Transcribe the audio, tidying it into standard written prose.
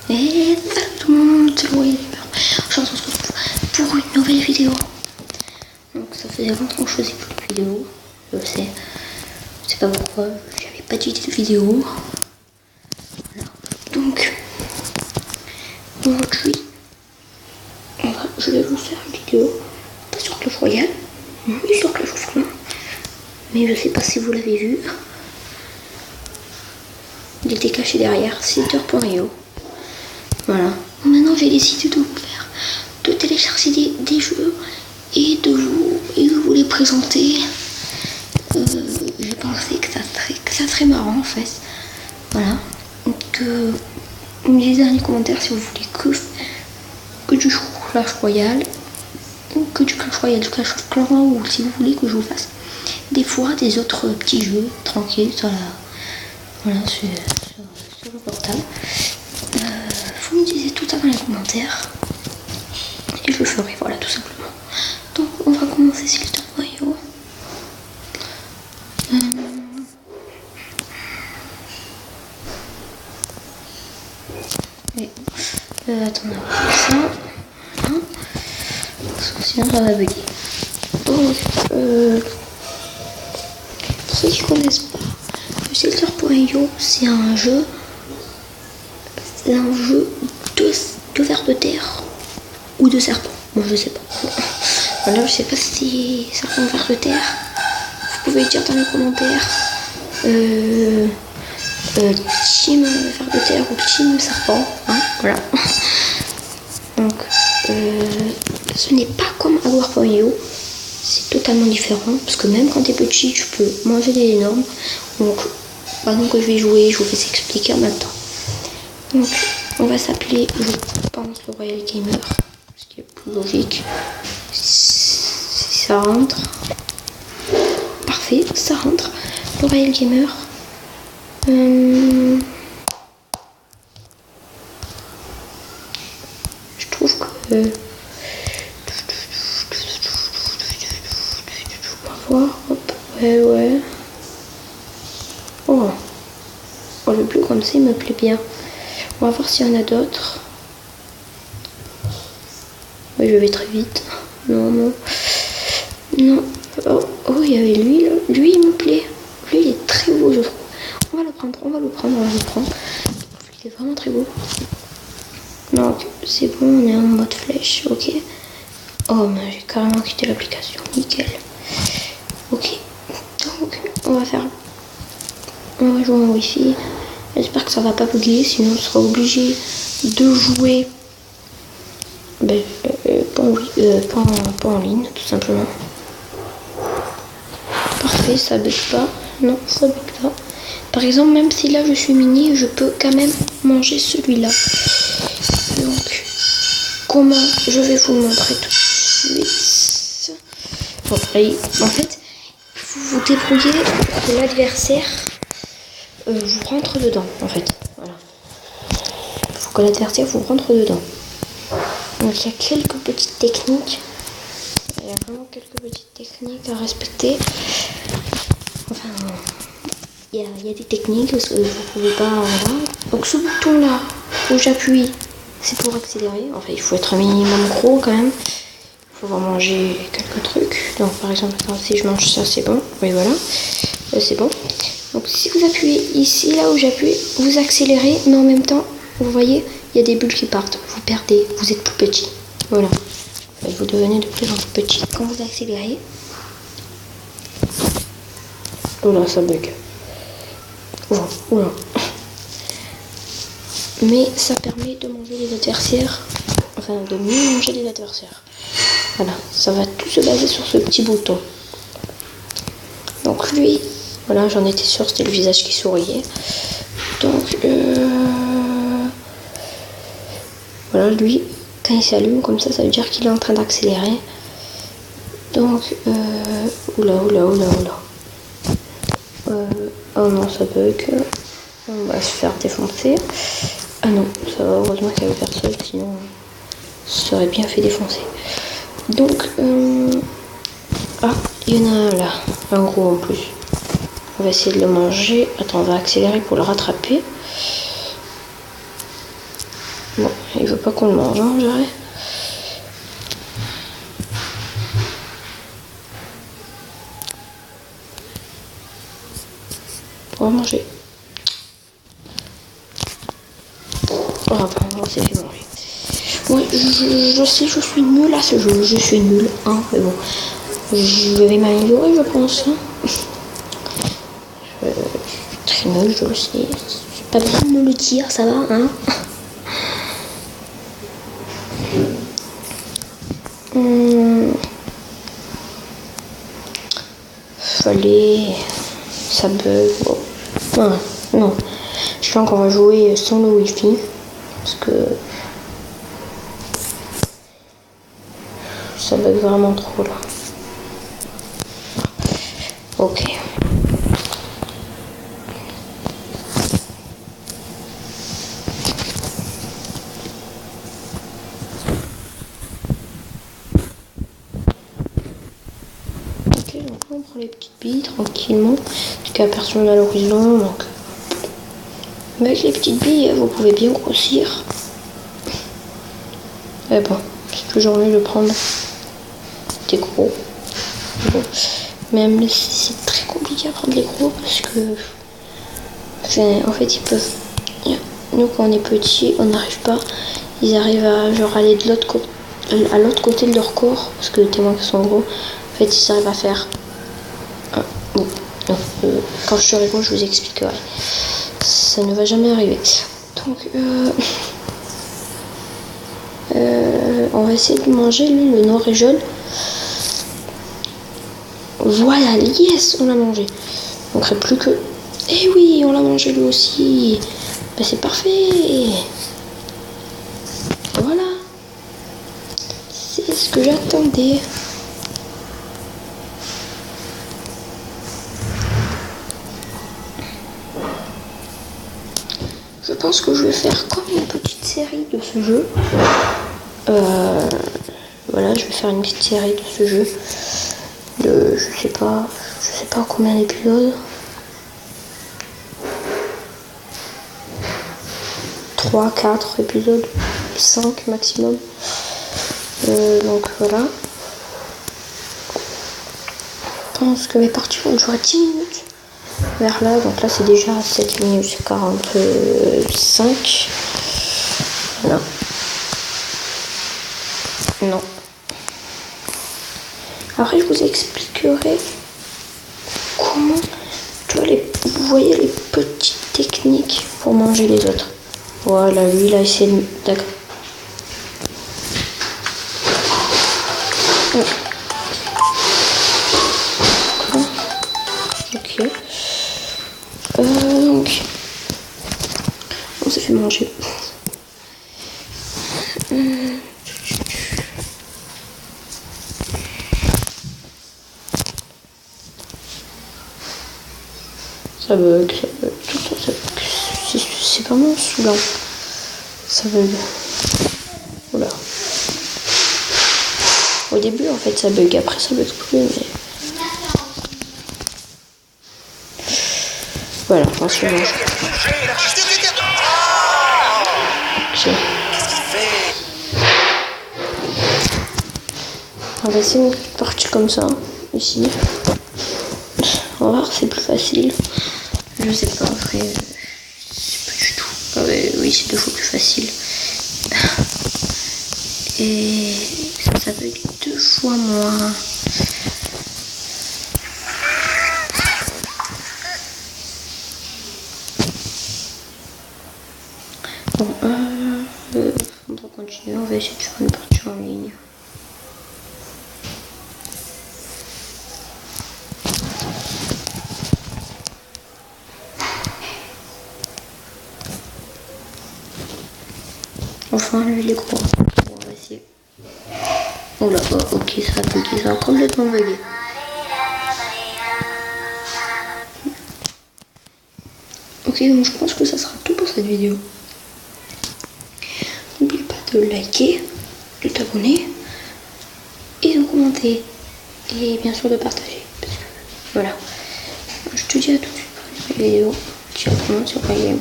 Et salut tout le monde, c'est Louis. Aujourd'hui on se retrouve pour une nouvelle vidéo. Donc ça faisait longtemps que je faisais plus de vidéos. Je sais pas pourquoi, j'avais pas d'idée de vidéo. Voilà. Donc aujourd'hui, je vais vous faire une vidéo, pas sur Clash Royale, mais sur Clash of Clans. Mais je sais pas si vous l'avez vu. Il était caché derrière Setter.io. Voilà. Maintenant j'ai décidé de vous faire, de télécharger des jeux et de vous les présenter. Je pensais que ça serait marrant en fait. Voilà. Que vous me disiez dans les commentaires si vous voulez que du Clash Royale, ou que du Clash Royale, du Clash of Clans, ou si vous voulez que je vous fasse des fois des autres petits jeux tranquilles sur le portable. Vous me disiez tout ça dans les commentaires et je le ferai, voilà, tout simplement. Donc on va commencer sur le noyau. Attendez, on va faire ça. Voilà. Parce que sinon ça va bugger. Donc pour ceux qui ne connaissent pas, le Setter.io, c'est un jeu de vers de terre ou de serpent. Moi je sais pas. Voilà, je sais pas si c'est serpent vers de terre. Vous pouvez le dire dans les commentaires. Team vers de terre ou team serpent. Hein, voilà. Donc ce n'est pas comme War.io. C'est totalement différent. Parce que même quand t'es petit, tu peux manger des énormes. Donc pendant que je vais jouer, je vous fais expliquer en même temps. Donc, on va s'appeler, je pense, le Royal Gamer, ce qui est plus logique. Si ça rentre. Parfait, ça rentre. Le Royal Gamer. Je trouve que... On va voir. Hop. Ouais. Oh, le bleu comme ça, il me plaît bien. On va voir s'il y en a d'autres. Oui, je vais très vite. Non. Oh, il y avait lui, là. Lui, il me plaît. Lui, il est très beau, je trouve. On va le prendre. Il est vraiment très beau. Donc, c'est bon, on est en mode flèche, ok. Oh, mais j'ai carrément quitté l'application. Nickel. Ok. Donc, on va jouer en Wi-Fi. J'espère que ça va pas bugger, sinon on sera obligé de jouer pas en ligne, tout simplement. Parfait, ça bug pas. Non, ça bug pas. Par exemple, même si là je suis mini, je peux quand même manger celui-là. Donc, comment je vais vous le montrer tout de suite. Bon, allez, en fait, vous vous débrouillez pour que l'adversaire vous rentre dedans, en fait. Voilà. Il faut que l'adversaire vous rentre dedans. Donc il y a quelques petites techniques. Il y a vraiment quelques petites techniques à respecter. Enfin, il y a des techniques parce que vous pouvez pas. Voilà. Donc ce bouton là où j'appuie, c'est pour accélérer. Enfin, il faut être un minimum gros quand même. Il faut vraiment manger quelques trucs. Donc par exemple, si je mange ça, c'est bon. Oui, voilà. C'est bon. Donc si vous appuyez ici, là où j'appuie, vous accélérez, mais en même temps, vous voyez, il y a des bulles qui partent. Vous perdez, vous êtes plus petit. Voilà. Vous devenez de plus en plus petit. Quand vous accélérez, oh là, ça bug. Oula. Mais ça permet de manger les adversaires, enfin de mieux manger les adversaires. Voilà, ça va tout se baser sur ce petit bouton. Donc lui, voilà, j'en étais sûre, c'était le visage qui souriait. Donc, voilà, lui, quand il s'allume comme ça, ça veut dire qu'il est en train d'accélérer. Donc, oula. Oh non, ça bug. On va se faire défoncer. Ah non, ça va, heureusement qu'il y avait personne, sinon ça serait bien fait défoncer. Donc, ah, il y en a un là, un gros en plus. On va essayer de le manger. Attends, on va accélérer pour le rattraper. Bon, il veut pas qu'on le mange, hein, j'arrête. On va manger. Oh, bon, c'est fait manger. Ouais, je sais, je suis nulle à ce jeu. Je suis nulle, hein, mais bon. Je vais m'améliorer, je pense. Hein. Je suis très nulle, je le sais. C'est pas besoin de me le dire, ça va, hein. Fallait... Ça bug. Oh. Ah, non. Je crois qu'on va jouer sans le wifi. Parce que... ça bug vraiment trop là. Ok. Ok, donc là on prend les petites billes tranquillement. Parce qu'il n'y a personne à l'horizon. Donc avec les petites billes, vous pouvez bien grossir. Et bon, c'est toujours mieux de prendre des gros. Bon. Même si c'est très compliqué à prendre les gros parce que en fait ils peuvent, nous quand on est petit on n'arrive pas, ils arrivent à genre aller de l'autre côté, à l'autre côté de leur corps parce que les témoins qui sont gros, en fait ils arrivent à faire bon, quand je serai gros je vous expliquerai, ça ne va jamais arriver. Donc on va essayer de manger lui, le noir et jaune. Voilà, yes, on l'a mangé. On ne plus que... Eh oui, on l'a mangé lui aussi. Ben, c'est parfait. Voilà. C'est ce que j'attendais. Je pense que je vais faire comme une petite série de ce jeu. Voilà, je vais faire une petite série de ce jeu. Je sais pas combien d'épisodes. 3, 4 épisodes, 5 maximum. Donc voilà. Je pense que mes parties vont durer 10 minutes. Vers là, donc là c'est déjà 7 minutes 45. Non. Non. Après, je vous expliquerai comment, vous voyez les petites techniques pour manger les autres. Voilà, lui, il a essayé de... D'accord. Ok. Donc, on s'est fait manger. Ça bug, tout ça, ça bug. C'est vraiment saoulant. Ça bug. Voilà. Au début, en fait, ça bug. Après, ça bug plus, mais... Voilà, on se mange. Ok. On va essayer une partie comme ça, ici. On va voir, c'est plus facile. Je sais pas, après, c'est pas du tout. Ah ouais, oui, c'est 2 fois plus facile. Et ça peut être 2 fois moins. Bon, on va continuer, on va essayer de faire une partie en ligne. Enfin, lui, il est gros. Bon, on va essayer. Oh là, oh, ok, ça a bugué, ça a complètement bugué. Ok, donc je pense que ça sera tout pour cette vidéo. N'oublie pas de liker, de t'abonner et de commenter. Et bien sûr de partager. Voilà. Je te dis à tout de suite pour une nouvelle vidéo. Ciao, tout le monde sur Game.